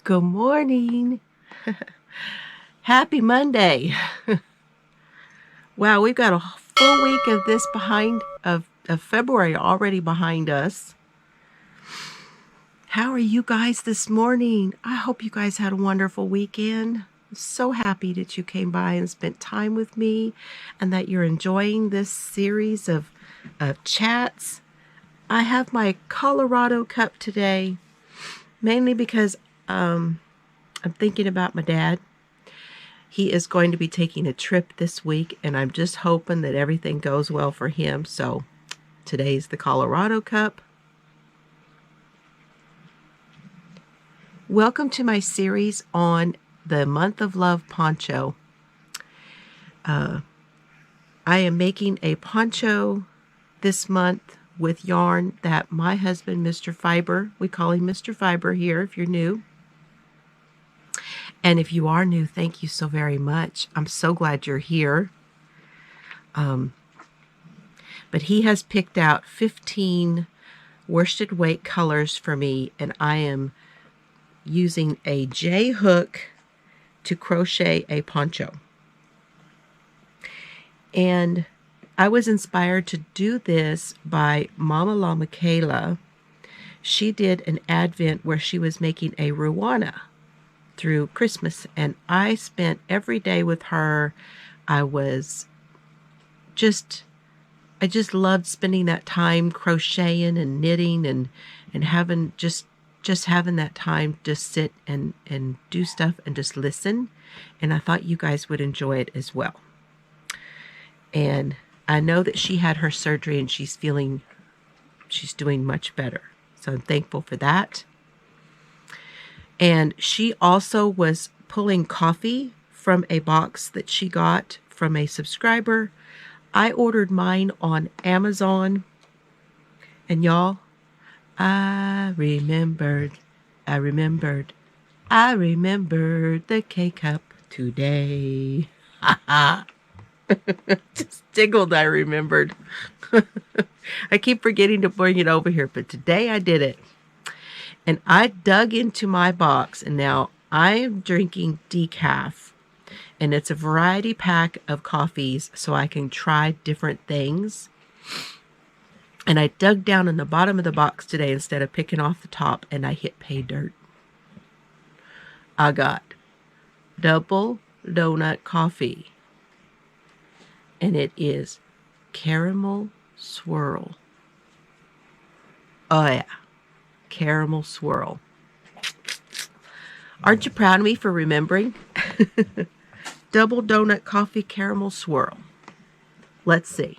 Good morning. Happy Monday. Wow, we've got a full week of this of February already behind us. How are you guys this morning? I hope you guys had a wonderful weekend. I'm so happy that you came by and spent time with me and that you're enjoying this series of chats. I have my Colorado cup today, mainly because I'm thinking about my dad. He is going to be taking a trip this week, and I'm just hoping that everything goes well for him. So today's the Colorado cup. Welcome to my series on the month of love poncho. I am making a poncho this month with yarn that my husband, Mr. Fiber, we call him Mr. Fiber here if you're new. And if you are new, thank you so very much. I'm so glad you're here. But he has picked out 15 worsted weight colors for me, and I am using a J hook to crochet a poncho. And I was inspired to do this by Mama La Michaela. She did an advent where she was making a Ruana through Christmas, and I spent every day with her. I just loved spending that time crocheting and knitting and having just having that time to sit and do stuff and just listen. And I thought you guys would enjoy it as well. And I know that she had her surgery and she's doing much better. So I'm thankful for that. And she also was pulling coffee from a box that she got from a subscriber. I ordered mine on Amazon. And y'all, I remembered the K-Cup today. Just tickled I remembered. I keep forgetting to bring it over here, but today I did it. And I dug into my box, and now I am drinking decaf. And it's a variety pack of coffees so I can try different things. And I dug down in the bottom of the box today instead of picking off the top, and I hit pay dirt. I got double donut coffee. And it is caramel swirl. Oh yeah, caramel swirl. Aren't you proud of me for remembering? Double donut coffee caramel swirl. Let's see.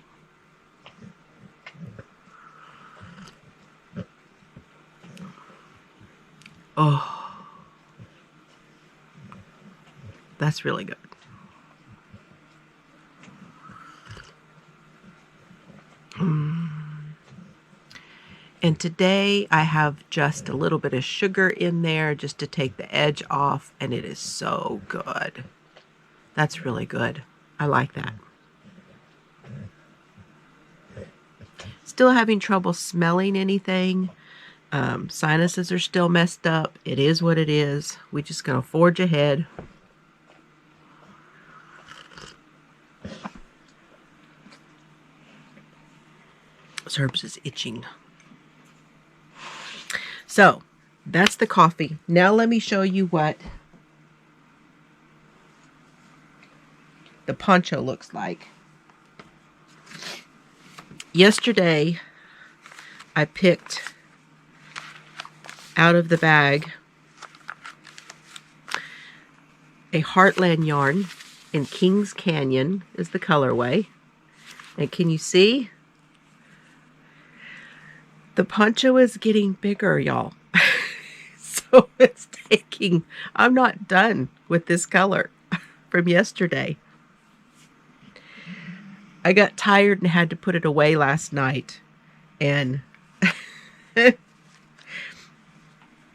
Oh, that's really good. And today I have just a little bit of sugar in there just to take the edge off, and it is so good. That's really good. I like that. Still having trouble smelling anything. Sinuses are still messed up. It is what it is. We're just going to forge ahead. Herbs is itching. So, that's the coffee. Now let me show you what the poncho looks like. Yesterday, I picked out of the bag a Heartland yarn in Kings Canyon is the colorway. And can you see? The poncho is getting bigger, y'all. So it's taking, I'm not done with this color from yesterday. I got tired and had to put it away last night. And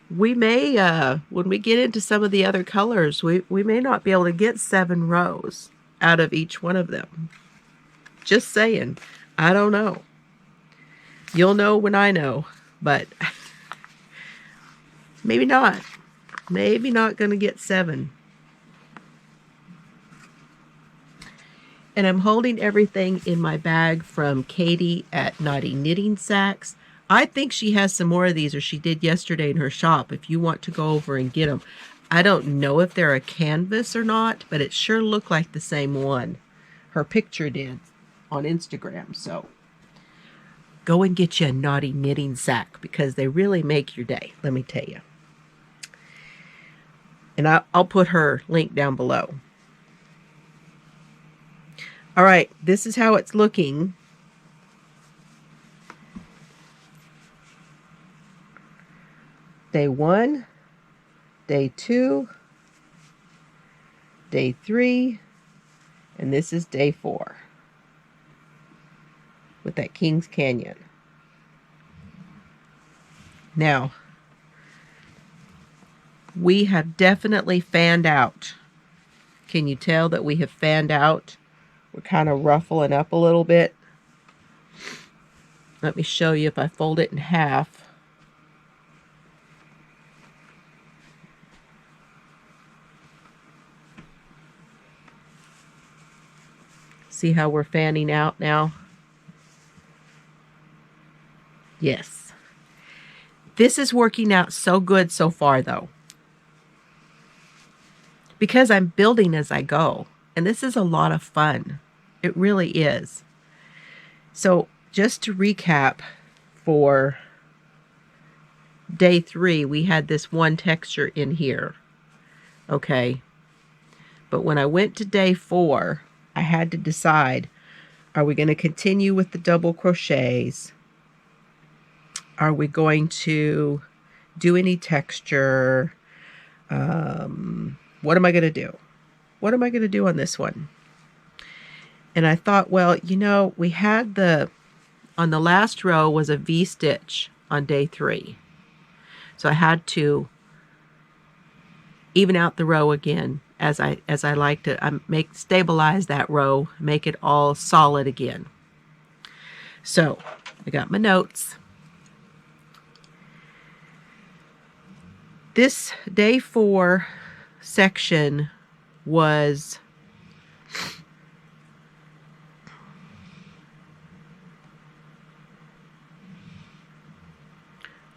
we may, when we get into some of the other colors, we may not be able to get 7 rows out of each one of them. Just saying. I don't know. You'll know when I know, but maybe not. Maybe not going to get 7. And I'm holding everything in my bag from Katie at Naughty Knitting Sacks. I think she has some more of these, or she did yesterday in her shop, if you want to go over and get them. I don't know if they're a canvas or not, but it sure looked like the same one. Her picture did on Instagram. So go and get you a Naughty Knitting Sack, because they really make your day, let me tell you. And I'll put her link down below. All right, this is how it's looking. Day 1, day 2, day 3, and this is day 4 with that Kings Canyon. Now, we have definitely fanned out. Can you tell that we have fanned out? We're kind of ruffling up a little bit. Let me show you if I fold it in half. See how we're fanning out now? Yes. This is working out so good so far, though, because I'm building as I go. And this is a lot of fun. It really is. So just to recap, for day 3, we had this one texture in here. Okay. But when I went to day 4, I had to decide, are we going to continue with the double crochets? Are we going to do any texture? What am I going to do? What am I going to do on this one? And I thought, well, you know, we had on the last row was a V-stitch on day 3. So I had to even out the row again, as I like to stabilize that row, make it all solid again. So I got my notes. This day 4 section was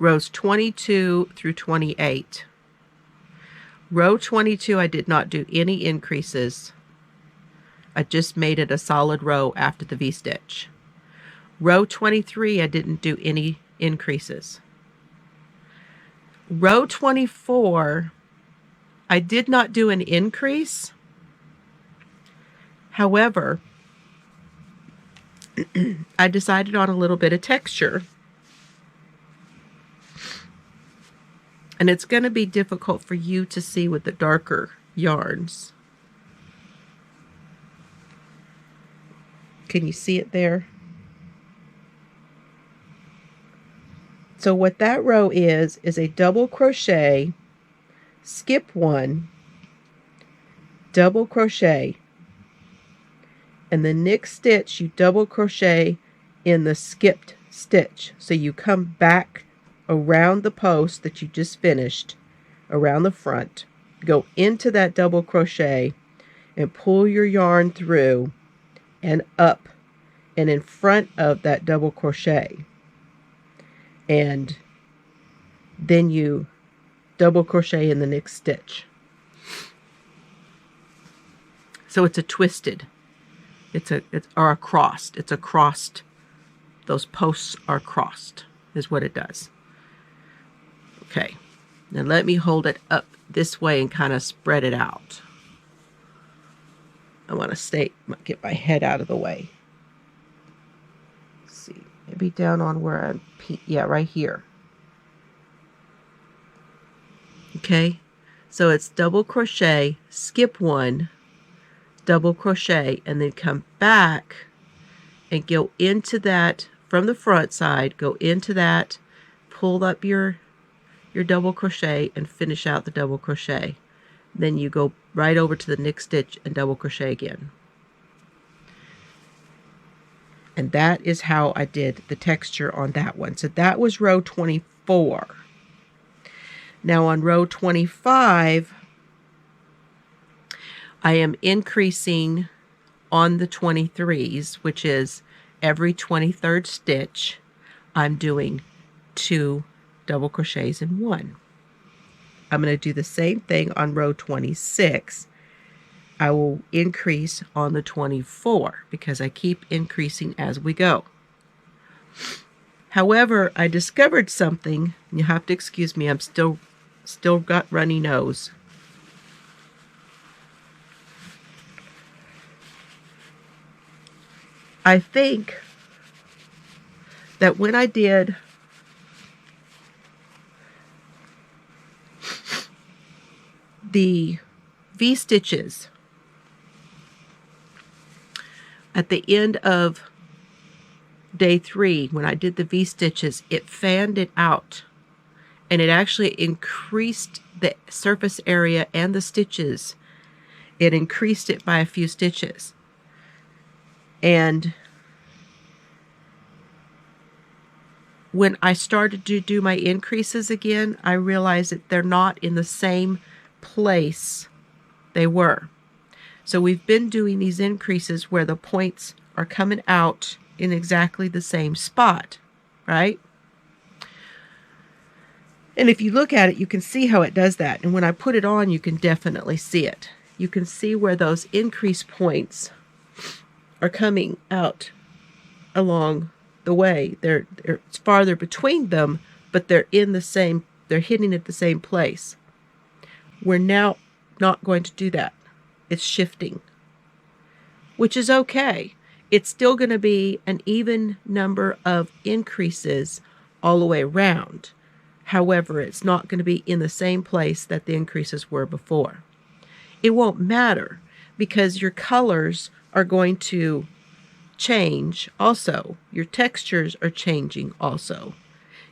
rows 22 through 28. Row 22, I did not do any increases. I just made it a solid row after the V-stitch. Row 23, I didn't do any increases. Row 24, I did not do an increase. However, I decided on a little bit of texture. And it's going to be difficult for you to see with the darker yarns. Can you see it there? So what that row is a double crochet, skip 1, double crochet, and the next stitch you double crochet in the skipped stitch. So you come back around the post that you just finished, around the front, go into that double crochet and pull your yarn through and up and in front of that double crochet. And then you double crochet in the next stitch. So it's a twisted, it's a crossed. It's a crossed. Those posts are crossed, is what it does. Okay, now let me hold it up this way and kind of spread it out. I want to get my head out of the way. Let's see, maybe down on where I'm, yeah, right here. Okay, so it's double crochet, skip 1, double crochet, and then come back and go into that from the front side, go into that, pull up your double crochet and finish out the double crochet. Then you go right over to the next stitch and double crochet again. And that is how I did the texture on that one. So that was row 24. Now on row 25, I am increasing on the 23s, which is every 23rd stitch, I'm doing 2 double crochets in 1. I'm going to do the same thing on row 26. I will increase on the 24 because I keep increasing as we go. However, I discovered something. You have to excuse me, I'm still got runny nose. I think that when I did the V-stitches at the end of day 3, when I did the V-stitches, it fanned it out, and it actually increased the surface area and the stitches. It increased it by a few stitches. And when I started to do my increases again, I realized that they're not in the same place they were. So we've been doing these increases where the points are coming out in exactly the same spot, right? And if you look at it, you can see how it does that. And when I put it on, you can definitely see it. You can see where those increase points are coming out along the way. It's farther between them, but they're hitting at the same place. We're now not going to do that. It's shifting, which is okay. It's still going to be an even number of increases all the way around. However, it's not going to be in the same place that the increases were before. It won't matter because your colors are going to change also. Your textures are changing also.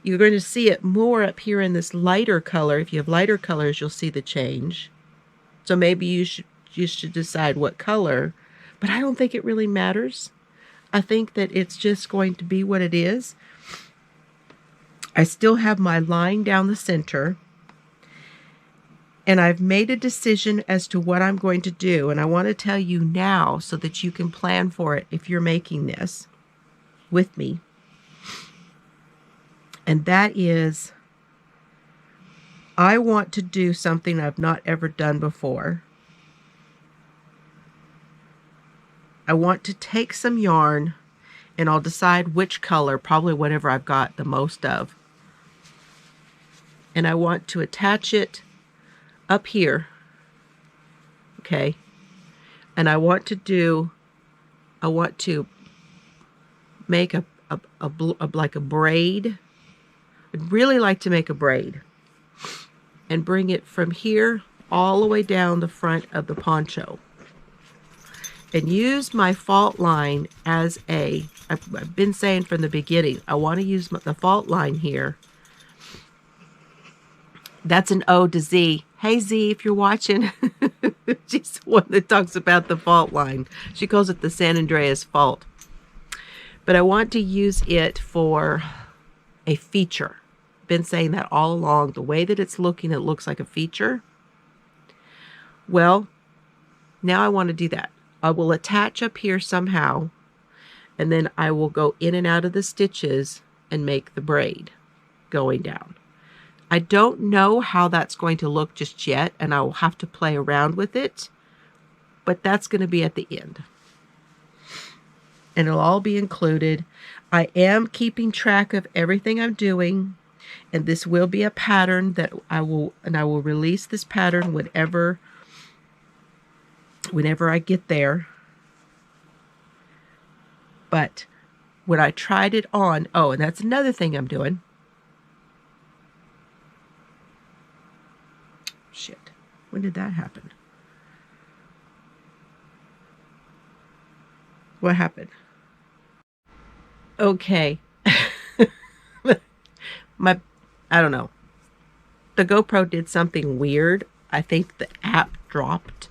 You're going to see it more up here in this lighter color. If you have lighter colors, you'll see the change. So maybe you should decide what color, but I don't think it really matters. I think that it's just going to be what it is. I still have my line down the center, and I've made a decision as to what I'm going to do, and I want to tell you now so that you can plan for it if you're making this with me. And that is, I want to do something I've not ever done before. I want to take some yarn, and I'll decide which color, probably whatever I've got the most of. And I want to attach it up here, okay? And I want to make like a braid. I'd really like to make a braid and bring it from here all the way down the front of the poncho. And use my fault line as I've been saying from the beginning, I want to use the fault line here. That's an ode to Z. Hey, Z, if you're watching. She's the one that talks about the fault line. She calls it the San Andreas fault. But I want to use it for a feature. Been saying that all along. The way that it's looking, it looks like a feature. Well, now I want to do that. I will attach up here somehow, and then I will go in and out of the stitches and make the braid going down. I don't know how that's going to look just yet, and I will have to play around with it, but that's going to be at the end. And it'll all be included. I am keeping track of everything I'm doing, and this will be a pattern that I will release this pattern whenever I get there. But when I tried it on, oh, and that's another thing I'm doing. Shit, when did that happen? What happened? Okay. I don't know. The GoPro did something weird. I think the app dropped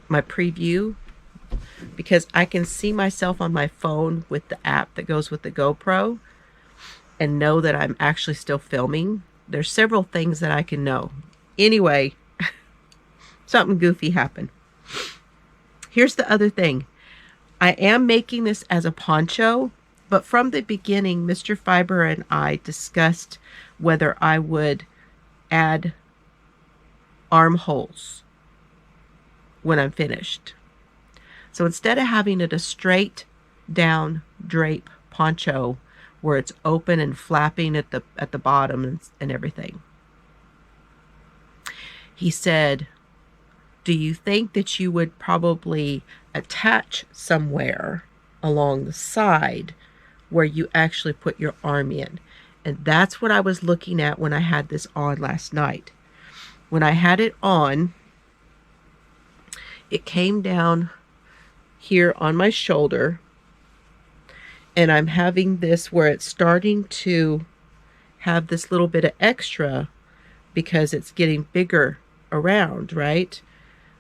my preview because I can see myself on my phone with the app that goes with the GoPro and know that I'm actually still filming, There's several things that I can know. Anyway, something goofy happened. Here's the other thing. I am making this as a poncho, but from the beginning, Mr. Fiber and I discussed whether I would add armholes when I'm finished. So instead of having it a straight down drape poncho where it's open and flapping at the bottom and everything, he said, do you think that you would probably attach somewhere along the side where you actually put your arm in? And that's what I was looking at when I had this on last night. When I had it on, it came down here on my shoulder, and I'm having this where it's starting to have this little bit of extra because it's getting bigger around, right?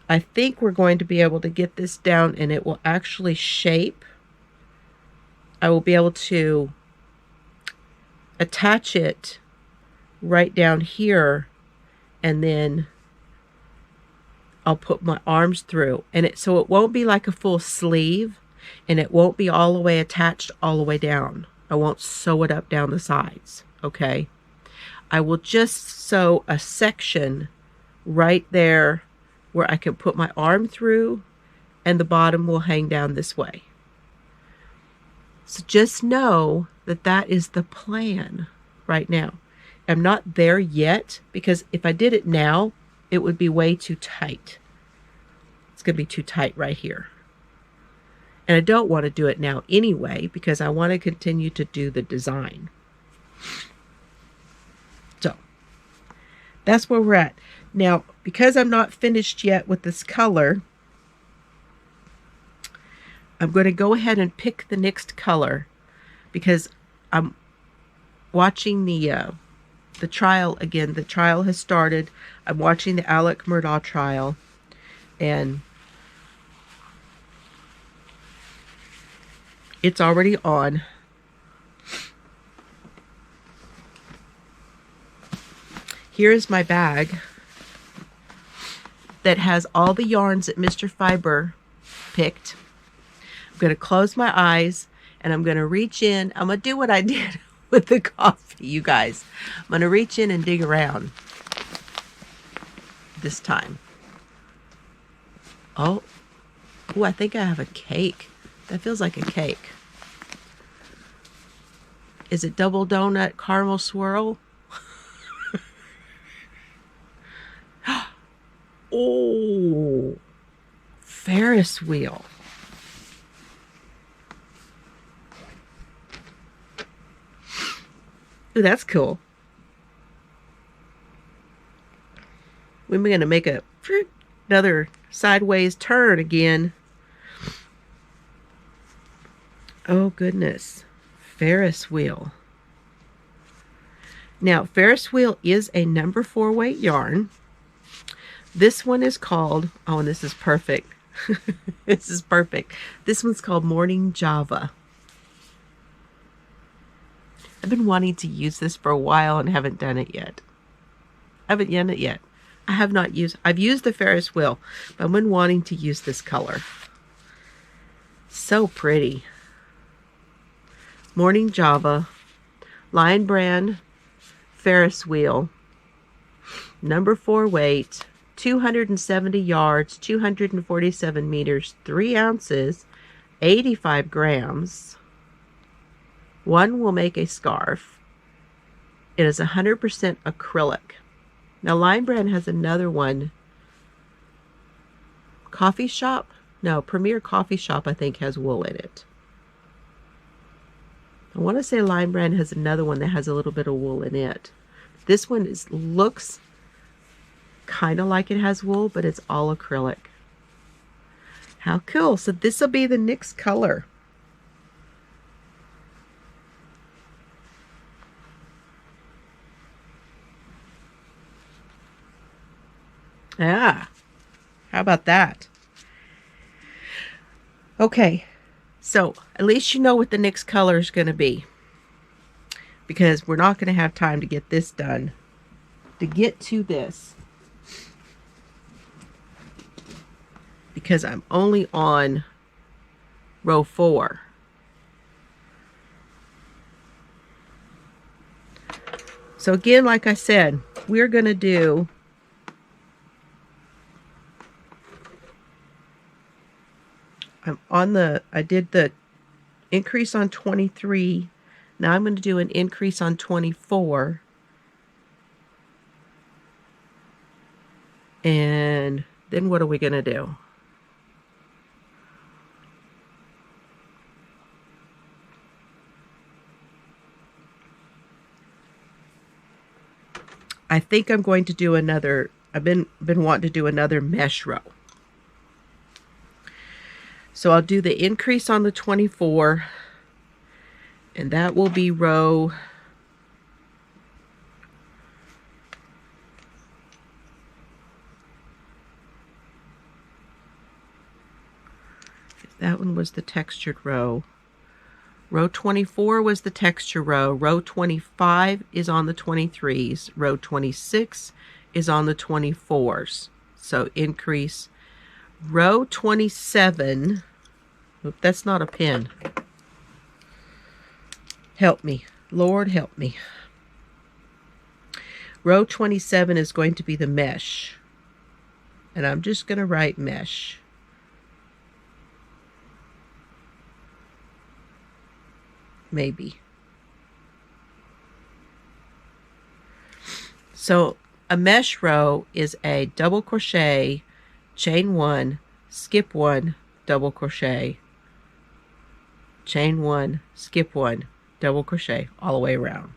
I think we're going to be able to get this down and it will actually shape. I will be able to attach it right down here, and then I'll put my arms through, and so it won't be like a full sleeve, and it won't be all the way attached all the way down. I won't sew it up down the sides, okay? I will just sew a section right there where I can put my arm through, and the bottom will hang down this way. So just know that that is the plan right now. I'm not there yet, because if I did it now, it would be way too tight. It's going to be too tight right here. And I don't want to do it now anyway, because I want to continue to do the design. So that's where we're at. Now, because I'm not finished yet with this color, I'm going to go ahead and pick the next color, because I'm watching the trial again. The trial has started. I'm watching the Alec Murdaugh trial, and it's already on. Here's my bag that has all the yarns that Mr. Fiber picked. I'm going to close my eyes, and I'm going to reach in. I'm going to do what I did with the coffee, you guys. I'm going to reach in and dig around this time. Oh, I think I have a cake. That feels like a cake. Is it double donut caramel swirl? Oh, Ferris wheel. Ooh, that's cool. We're going to make another sideways turn again. Oh, goodness. Ferris wheel. Now, Ferris wheel is a number 4 weight yarn. This one is called, oh, and this is perfect. This is perfect. This one's called Morning Java. I've been wanting to use this for a while and haven't done it yet. I haven't done it yet. I've used the Ferris wheel, but I've been wanting to use this color. So pretty. Morning Java, Lion Brand, Ferris wheel, number 4 weight, 270 yards, 247 meters, 3 ounces, 85 grams. One will make a scarf. It is 100% acrylic. Now, Lion Brand has another one. Coffee Shop? No, Premier Coffee Shop, I think, has wool in it. I want to say Lion Brand has another one that has a little bit of wool in it. This one looks kind of like it has wool, but it's all acrylic. How cool. So this will be the next color. Yeah. How about that? Okay. So at least you know what the next color is going to be, because we're not going to have time to get this done to get to this, because I'm only on row 4. So again, like I said, we're going to do I did the increase on 23. Now I'm going to do an increase on 24. And then what are we going to do? I think I'm going to do another, I've been wanting to do another mesh row. So I'll do the increase on the 24, and that will be row that one was the textured row. Row 24 was the texture row. Row 25 is on the 23s. Row 26 is on the 24s. So increase. Row 27. Oop, that's not a pin. Help me. Lord, help me. Row 27 is going to be the mesh. And I'm just going to write mesh. Maybe. So a mesh row is a double crochet, chain 1, skip 1, double crochet, chain 1, skip 1, double crochet all the way around.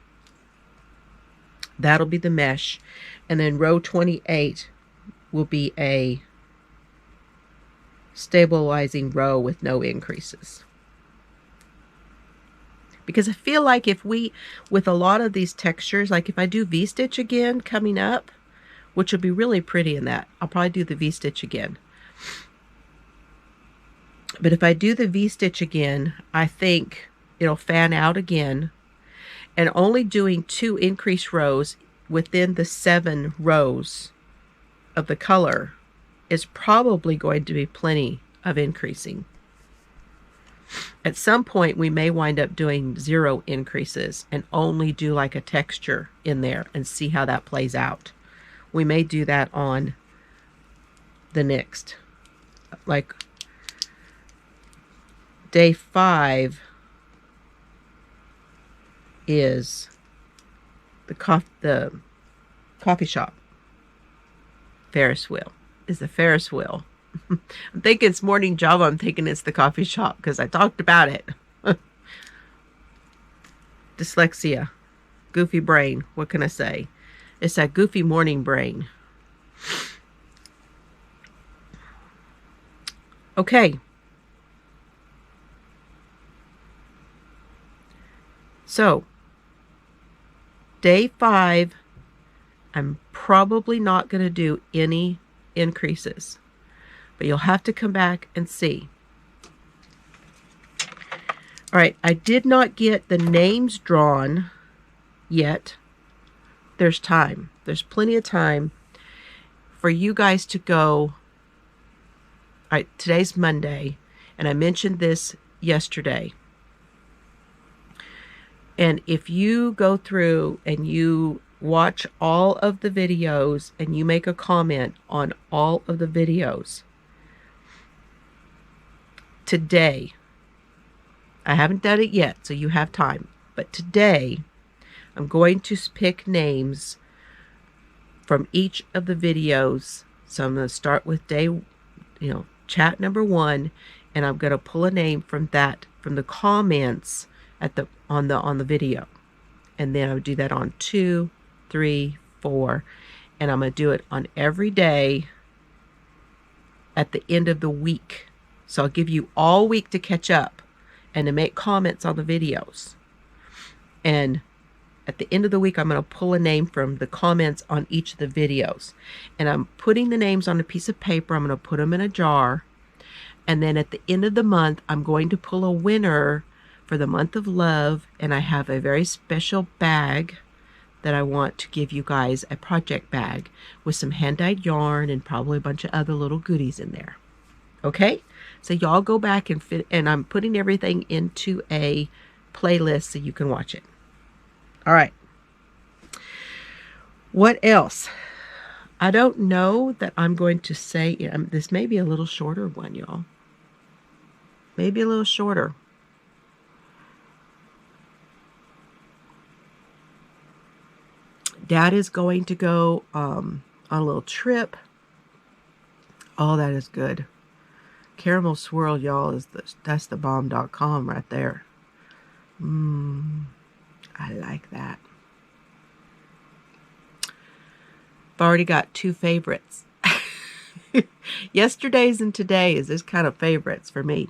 That'll be the mesh. And then row 28 will be a stabilizing row with no increases. Because I feel like if we, with a lot of these textures, like if I do V-stitch again coming up, which will be really pretty in that, I'll probably do the V-stitch again. But if I do the V-stitch again, I think it'll fan out again. And only doing 2 increase rows within the 7 rows of the color is probably going to be plenty of increasing. At some point, we may wind up doing 0 increases and only do like a texture in there and see how that plays out. We may do that on the next. Like day 5 is the coffee shop. Ferris wheel. Is the Ferris wheel. I'm thinking it's Morning Java. I'm thinking it's the coffee shop because I talked about it. Dyslexia. Goofy brain. What can I say? It's that goofy morning brain. Okay. So, day 5, I'm probably not going to do any increases. But you'll have to come back and see. All right, I did not get the names drawn yet. There's time. There's plenty of time for you guys to go. All right, today's Monday, and I mentioned this yesterday. And if you go through and you watch all of the videos and you make a comment on all of the videos, today, I haven't done it yet, so you have time, but today I'm going to pick names from each of the videos. So I'm going to start with chat number 1, and I'm going to pull a name from the comments on the video, and then I'll do that on 2, 3, 4, and I'm going to do it on every day at the end of the week. So I'll give you all week to catch up and to make comments on the videos. And at the end of the week, I'm going to pull a name from the comments on each of the videos. And I'm putting the names on a piece of paper. I'm going to put them in a jar. And then at the end of the month, I'm going to pull a winner for the month of love. And I have a very special bag that I want to give you guys a project bag with some hand-dyed yarn and probably a bunch of other little goodies in there. Okay? So y'all go back and and I'm putting everything into a playlist so you can watch it. All right. What else? I don't know that I'm going to say, this may be a little shorter one, y'all. Maybe a little shorter. Dad is going to go on a little trip. Oh, that is good. Caramel swirl, y'all, that's the bomb.com right there. I like that. I've already got 2 favorites. Yesterday's and today's is kind of favorites for me.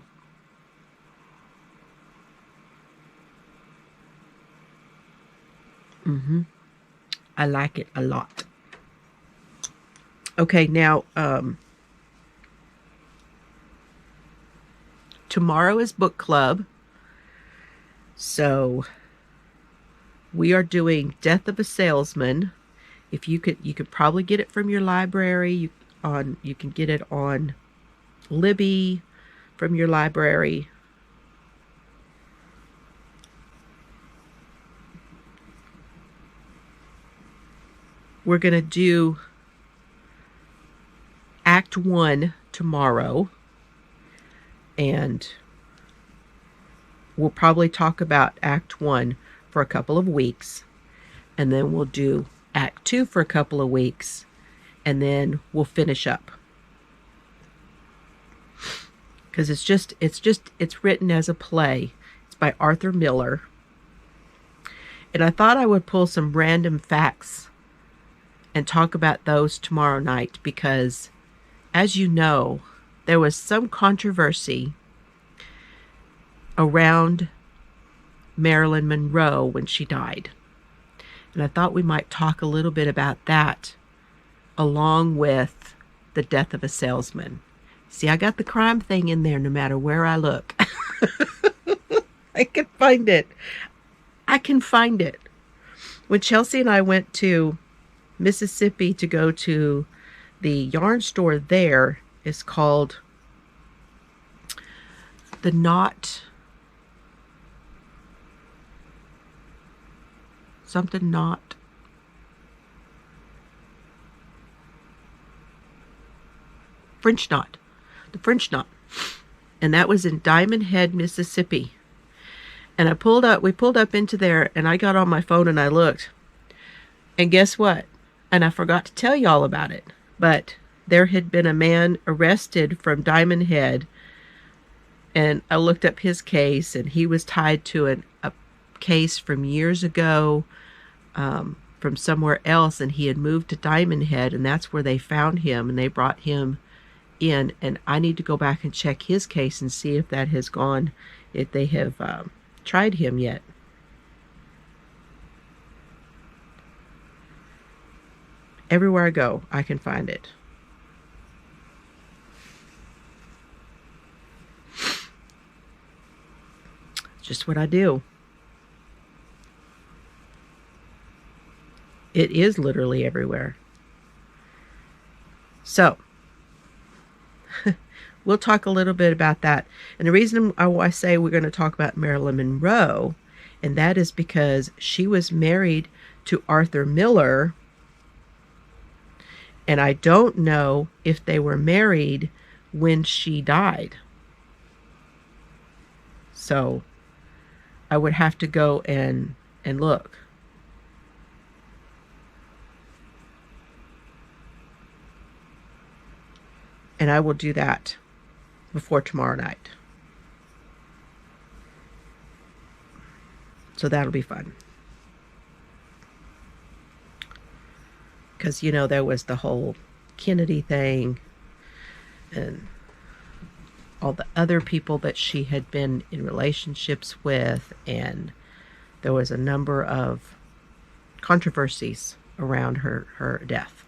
I like it a lot. Okay, now tomorrow is book club. So we are doing Death of a Salesman. If you could probably get it from your library. You can get it on Libby from your library. We're going to do Act 1 tomorrow. And we'll probably talk about Act 1 for a couple of weeks. And then we'll do Act 2 for a couple of weeks. And then we'll finish up. Because it's written as a play. It's by Arthur Miller. And I thought I would pull some random facts and talk about those tomorrow night, because as you know, there was some controversy around Marilyn Monroe when she died. And I thought we might talk a little bit about that along with the Death of a Salesman. See, I got the crime thing in there no matter where I look. I can find it. I can find it. When Chelsea and I went to Mississippi to go to the yarn store there, is called the Knot something Knot. French Knot. The French Knot. And that was in Diamond Head, Mississippi. And we pulled up into there, and I got on my phone and I looked. And guess what? And I forgot to tell y'all about it. But there had been a man arrested from Diamond Head. And I looked up his case, and he was tied to a case from years ago, from somewhere else. And he had moved to Diamond Head, and that's where they found him. And they brought him in. And I need to go back and check his case and see if that has gone, if they have tried him yet. Everywhere I go, I can find it. It's just what I do. It is literally everywhere. So, we'll talk a little bit about that. And the reason I say we're going to talk about Marilyn Monroe, and that is because she was married to Arthur Miller. And I don't know if they were married when she died. So I would have to go and look. And I will do that before tomorrow night. So that'll be fun. Because, you know, there was the whole Kennedy thing and all the other people that she had been in relationships with. And there was a number of controversies around her death.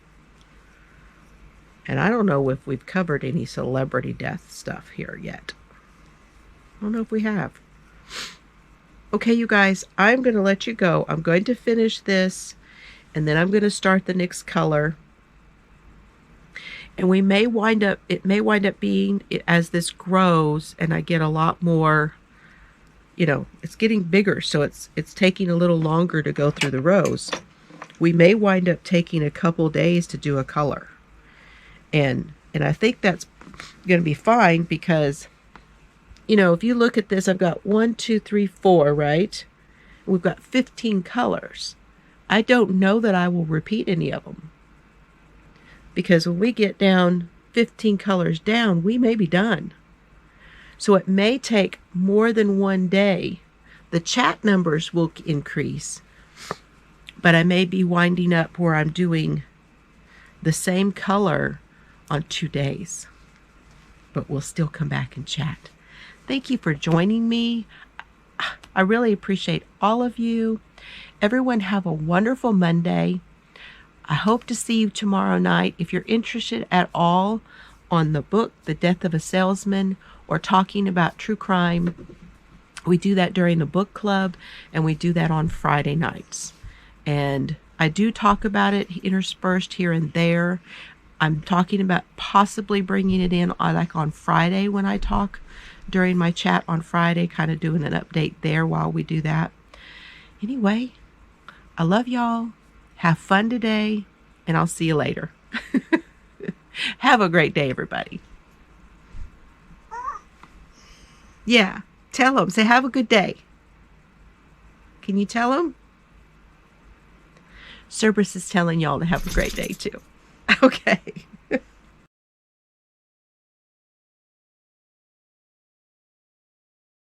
And I don't know if we've covered any celebrity death stuff here yet. I don't know if we have. Okay, you guys, I'm going to let you go. I'm going to finish this. And then I'm going to start the next color. And we may wind up, it may wind up being, as this grows and I get a lot more, you know, it's getting bigger, so it's taking a little longer to go through the rows. We may wind up taking a couple days to do a color. And I think that's going to be fine because, you know, if you look at this, I've got 1, 2, 3, 4, right? We've got 15 colors. I don't know that I will repeat any of them. Because when we get down 15 colors down, we may be done. So it may take more than one day. The chat numbers will increase, but I may be winding up where I'm doing the same color on 2 days. But we'll still come back and chat. Thank you for joining me. I really appreciate all of you. Everyone have a wonderful Monday. I hope to see you tomorrow night. If you're interested at all on the book, The Death of a Salesman, or talking about true crime, we do that during the book club, and we do that on Friday nights. And I do talk about it interspersed here and there. I'm talking about possibly bringing it in like on Friday when I talk during my chat on Friday, kind of doing an update there while we do that. Anyway, I love y'all. Have fun today, and I'll see you later. Have a great day, everybody. Yeah, tell them. Say, have a good day. Can you tell them? Cerberus is telling y'all to have a great day, too. Okay.